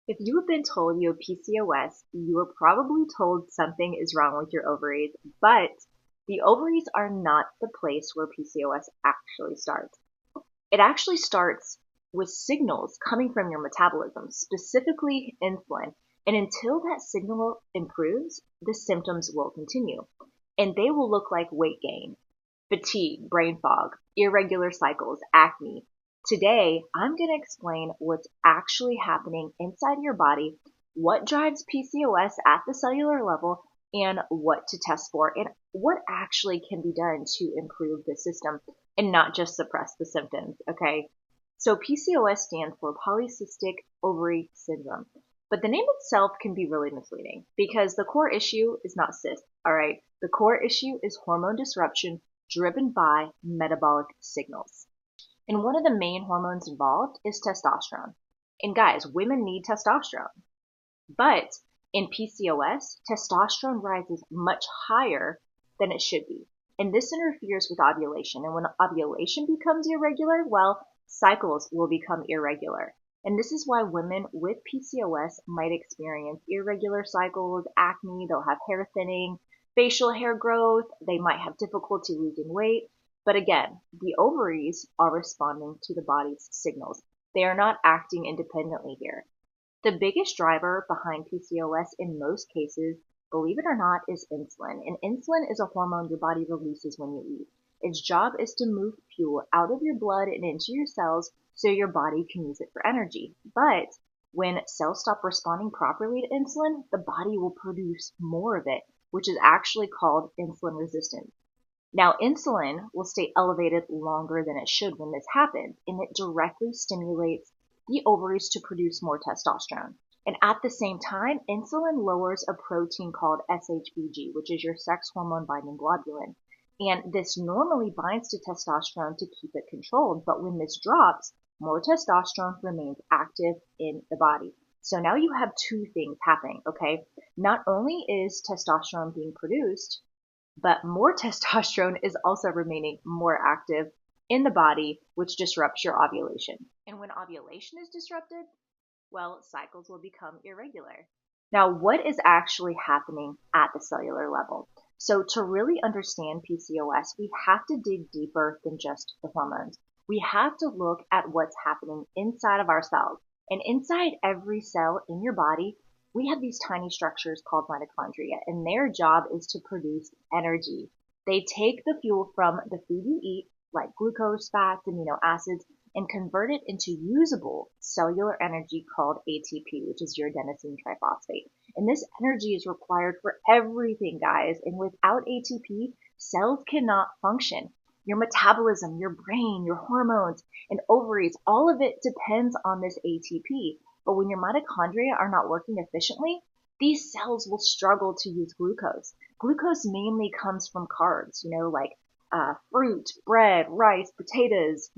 If you have been told you have PCOS, you were probably told something is wrong with your ovaries, but the ovaries are not the place where PCOS actually starts. It actually starts with signals coming from your metabolism, specifically insulin. And until that signal improves, the symptoms will continue. And they will look like weight gain, fatigue, brain fog, irregular cycles, acne. Today, I'm going to explain what's actually happening inside your body, what drives PCOS at the cellular level, and what to test for, and what actually can be done to improve the system and not just suppress the symptoms, okay? So PCOS stands for polycystic ovary syndrome. But the name itself can be really misleading because the core issue is not cysts, all right? The core issue is hormone disruption driven by metabolic signals. And one of the main hormones involved is testosterone. And guys, women need testosterone. But in PCOS, testosterone rises much higher than it should be. And this interferes with ovulation. And when ovulation becomes irregular, well, cycles will become irregular. And this is why women with PCOS might experience irregular cycles, acne, they'll have hair thinning, facial hair growth, they might have difficulty losing weight. But again, the ovaries are responding to the body's signals. They are not acting independently here. The biggest driver behind PCOS in most cases, believe it or not, is insulin. And insulin is a hormone your body releases when you eat. Its job is to move fuel out of your blood and into your cells so your body can use it for energy. But when cells stop responding properly to insulin, the body will produce more of it, which is actually called insulin resistance. Now, insulin will stay elevated longer than it should when this happens, and it directly stimulates the ovaries to produce more testosterone. And at the same time, insulin lowers a protein called SHBG, which is your sex hormone binding globulin. And this normally binds to testosterone to keep it controlled, but when this drops, more testosterone remains active in the body. So now you have two things happening, okay? Not only is testosterone being produced, but more testosterone is also remaining more active in the body, which disrupts your ovulation. And when ovulation is disrupted, well, cycles will become irregular. Now, what is actually happening at the cellular level? So to really understand PCOS, we have to dig deeper than just the hormones. We have to look at what's happening inside of our cells. And inside every cell in your body, we have these tiny structures called mitochondria, and their job is to produce energy. They take the fuel from the food you eat, like glucose, fats, amino acids, and convert it into usable cellular energy called ATP, which is your adenosine triphosphate. And this energy is required for everything, guys. And without ATP, cells cannot function. Your metabolism, your brain, your hormones, and ovaries, all of it depends on this ATP. But when your mitochondria are not working efficiently, these cells will struggle to use glucose. Glucose mainly comes from carbs, like fruit, bread, rice, potatoes,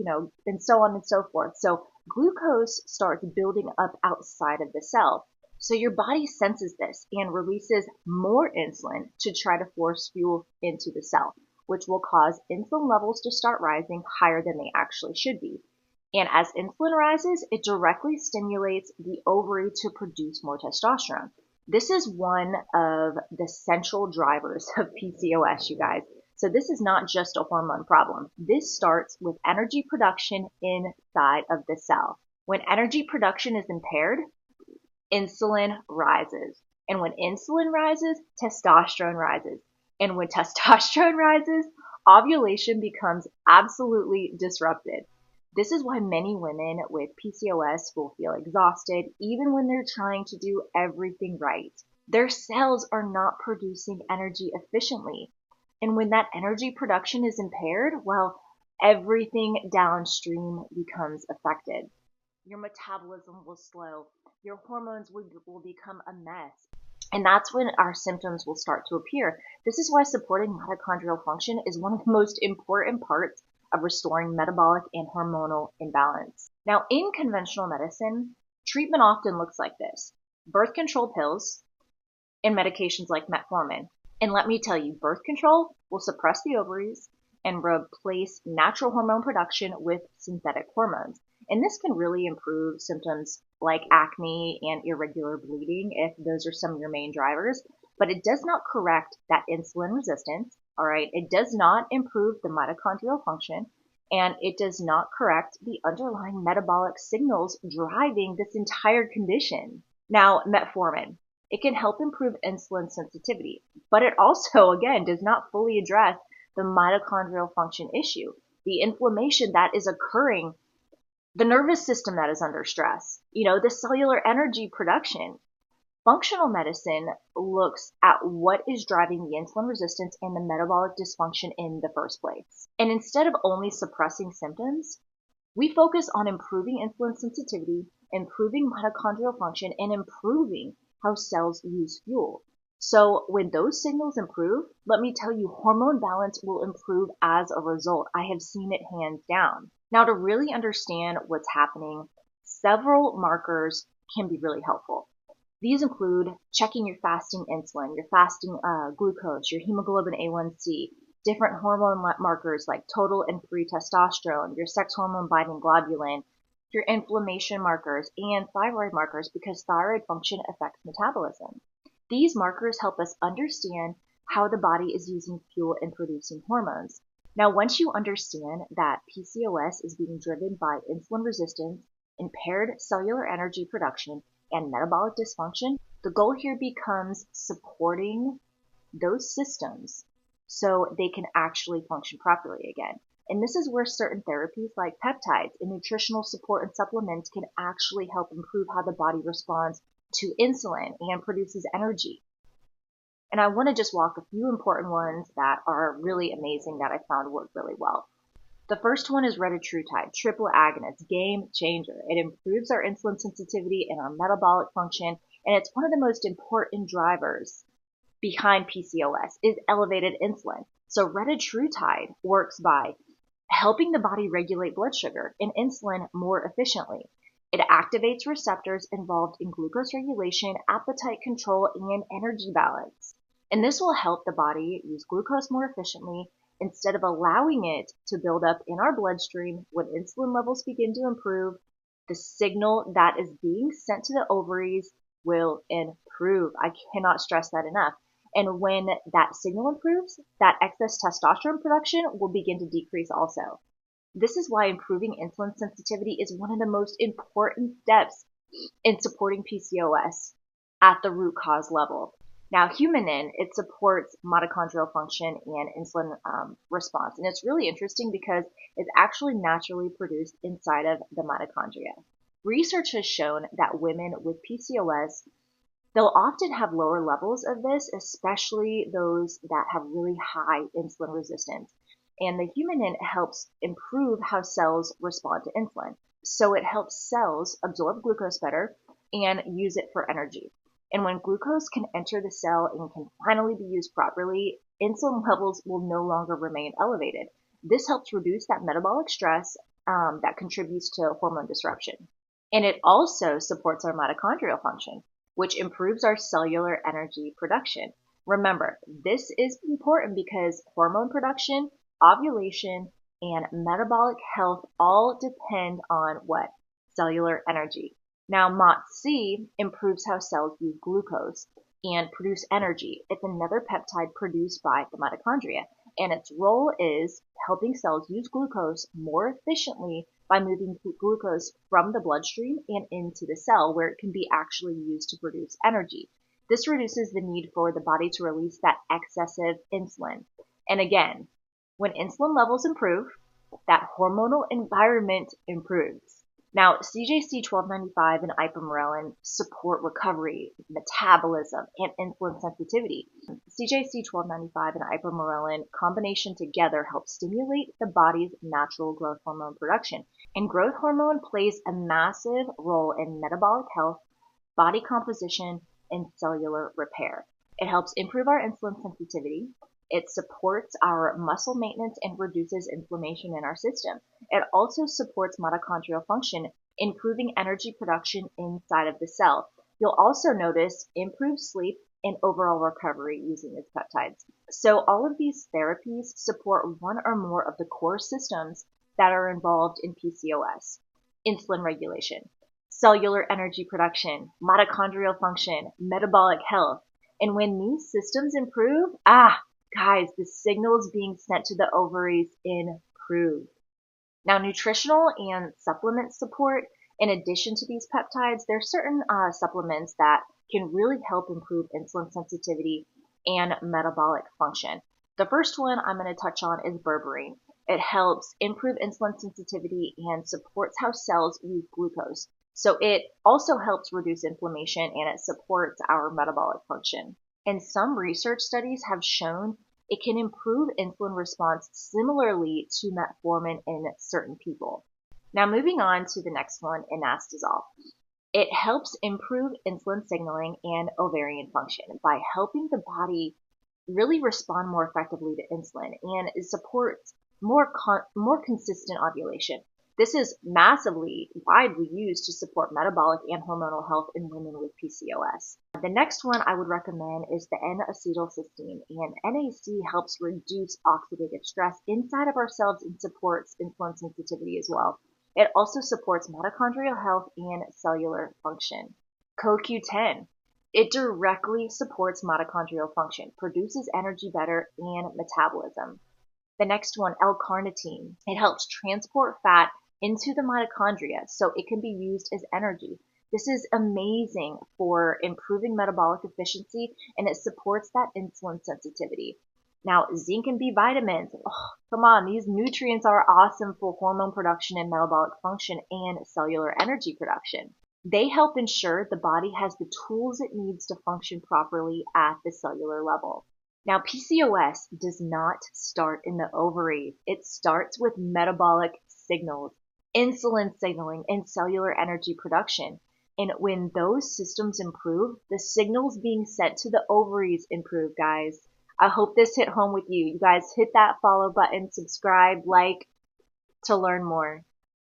and so on and so forth. So glucose starts building up outside of the cell. So your body senses this and releases more insulin to try to force fuel into the cell, which will cause insulin levels to start rising higher than they actually should be. And as insulin rises, it directly stimulates the ovary to produce more testosterone. This is one of the central drivers of PCOS, you guys. So this is not just a hormone problem. This starts with energy production inside of the cell. When energy production is impaired, insulin rises. And when insulin rises, testosterone rises. And when testosterone rises, ovulation becomes absolutely disrupted. This is why many women with PCOS will feel exhausted even when they're trying to do everything right. Their cells are not producing energy efficiently. And when that energy production is impaired, well, everything downstream becomes affected. Your metabolism will slow. Your hormones will become a mess. And that's when our symptoms will start to appear. This is why supporting mitochondrial function is one of the most important parts of restoring metabolic and hormonal imbalance. Now, in conventional medicine, treatment often looks like this: birth control pills and medications like metformin. And let me tell you, birth control will suppress the ovaries and replace natural hormone production with synthetic hormones. And this can really improve symptoms like acne and irregular bleeding, if those are some of your main drivers, but it does not correct that insulin resistance, all right? It does not improve the mitochondrial function, and it does not correct the underlying metabolic signals driving this entire condition. Now, metformin. It can help improve insulin sensitivity, but it also, again, does not fully address the mitochondrial function issue, the inflammation that is occurring, the nervous system that is under stress, the cellular energy production. Functional medicine looks at what is driving the insulin resistance and the metabolic dysfunction in the first place. And instead of only suppressing symptoms, we focus on improving insulin sensitivity, improving mitochondrial function, and improving how cells use fuel. So when those signals improve, let me tell you, hormone balance will improve as a result. I have seen it hands down. Now, to really understand what's happening, several markers can be really helpful. These include checking your fasting insulin, your fasting glucose, your hemoglobin A1C, different hormone markers like total and free testosterone, your sex hormone binding globulin, your inflammation markers, and thyroid markers, because thyroid function affects metabolism. These markers help us understand how the body is using fuel and producing hormones. Now, once you understand that PCOS is being driven by insulin resistance, impaired cellular energy production, and metabolic dysfunction, the goal here becomes supporting those systems so they can actually function properly again. And this is where certain therapies like peptides and nutritional support and supplements can actually help improve how the body responds to insulin and produces energy. And I want to just walk a few important ones that are really amazing that I found work really well. The first one is retatrutide, triple agonist, game changer. It improves our insulin sensitivity and our metabolic function, and it's one of the most important drivers behind PCOS is elevated insulin. So retatrutide works by helping the body regulate blood sugar and insulin more efficiently. It activates receptors involved in glucose regulation, appetite control, and energy balance. And this will help the body use glucose more efficiently instead of allowing it to build up in our bloodstream. When insulin levels begin to improve, the signal that is being sent to the ovaries will improve. I cannot stress that enough. And when that signal improves, that excess testosterone production will begin to decrease also. This is why improving insulin sensitivity is one of the most important steps in supporting PCOS at the root cause level. Now, humanin, it supports mitochondrial function and insulin response. And it's really interesting because it's actually naturally produced inside of the mitochondria. Research has shown that women with PCOS, they'll often have lower levels of this, especially those that have really high insulin resistance. And the humanin helps improve how cells respond to insulin. So it helps cells absorb glucose better and use it for energy. And when glucose can enter the cell and can finally be used properly, insulin levels will no longer remain elevated. This helps reduce that metabolic stress that contributes to hormone disruption. And it also supports our mitochondrial function, which improves our cellular energy production. Remember, this is important because hormone production, ovulation, and metabolic health all depend on what? Cellular energy. Now, MOTS-C improves how cells use glucose and produce energy. It's another peptide produced by the mitochondria, and its role is helping cells use glucose more efficiently by moving glucose from the bloodstream and into the cell where it can be actually used to produce energy. This reduces the need for the body to release that excessive insulin. And again, when insulin levels improve, that hormonal environment improves. Now, CJC-1295 and ipamorelin support recovery, metabolism, and insulin sensitivity. CJC-1295 and ipamorelin combination together help stimulate the body's natural growth hormone production. And growth hormone plays a massive role in metabolic health, body composition, and cellular repair. It helps improve our insulin sensitivity. It supports our muscle maintenance and reduces inflammation in our system. It also supports mitochondrial function, improving energy production inside of the cell. You'll also notice improved sleep and overall recovery using these peptides. So all of these therapies support one or more of the core systems that are involved in PCOS. Insulin regulation, cellular energy production, mitochondrial function, metabolic health. And when these systems improve, guys, the signals being sent to the ovaries improve. Now, nutritional and supplement support, in addition to these peptides, there are certain supplements that can really help improve insulin sensitivity and metabolic function. The first one I'm going to touch on is berberine. It helps improve insulin sensitivity and supports how cells use glucose. So it also helps reduce inflammation and it supports our metabolic function. And some research studies have shown it can improve insulin response similarly to metformin in certain people. Now moving on to the next one, inastazole. It helps improve insulin signaling and ovarian function by helping the body really respond more effectively to insulin, and it supports more consistent ovulation. This is massively widely used to support metabolic and hormonal health in women with PCOS. The next one I would recommend is the N-acetylcysteine, and NAC helps reduce oxidative stress inside of our cells and supports insulin sensitivity as well. It also supports mitochondrial health and cellular function. CoQ10. It directly supports mitochondrial function, produces energy better, and metabolism. The next one, L-carnitine. It helps transport fat into the mitochondria so it can be used as energy. This is amazing for improving metabolic efficiency and it supports that insulin sensitivity. Now, zinc and B vitamins. Oh, come on, these nutrients are awesome for hormone production and metabolic function and cellular energy production. They help ensure the body has the tools it needs to function properly at the cellular level. Now, PCOS does not start in the ovaries. It starts with metabolic signals, insulin signaling, and cellular energy production. And when those systems improve, the signals being sent to the ovaries improve, guys. I hope this hit home with you. You guys hit that follow button, subscribe, like to learn more.